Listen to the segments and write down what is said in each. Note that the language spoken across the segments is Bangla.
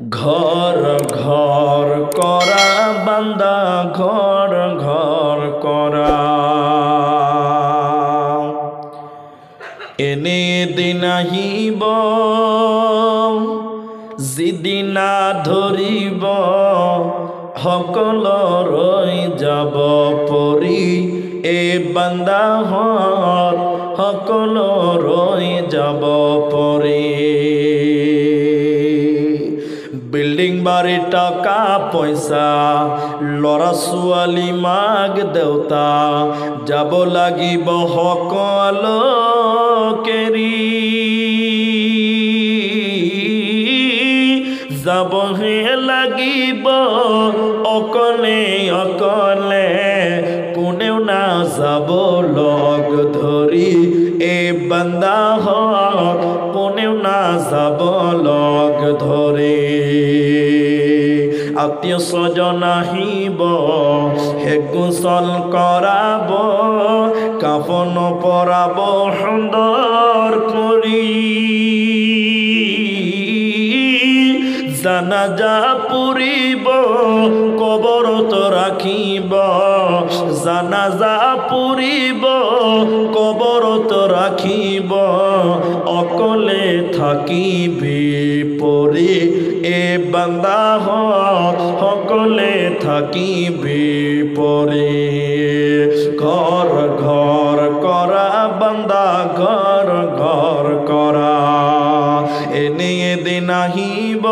ঘর ঘর করা বান্দা ঘর ঘর করা এনে দিন আহিব যিদিনা ধরিব সকল রই যাব পরি এ বান্দা হর সকল রই যাব পরি বিল্ডিং বাড়ি টাকা পয়সা লড়া ছোৱালী মাগ দেউতা যাব লাগিব সকল কেৰি যাবহে লাগিব অকলে অকলে কোনেও না যাব লগ ধৰি এই বান্দা হক কোনেও না যাব লগ ধৰি আত্মীয় স্বজন আহিব হে গোসল কৰাব কাফন পৰাব সুন্দৰ কৰি জানাজা পুৰিব কবৰত ৰাখিব জানাজা পুৰিব কবৰত ৰাখিব অকলে থাকিবি পৰি এ বান্দা হক সকলে থাকিবি পৰি ঘৰ ঘৰ কৰা বান্দা ঘৰ ঘৰ কৰা এনে দিন আহিব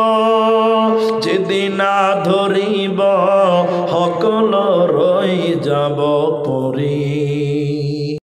যেদিনা ধৰিব সকল ৰৈ যাব পৰি।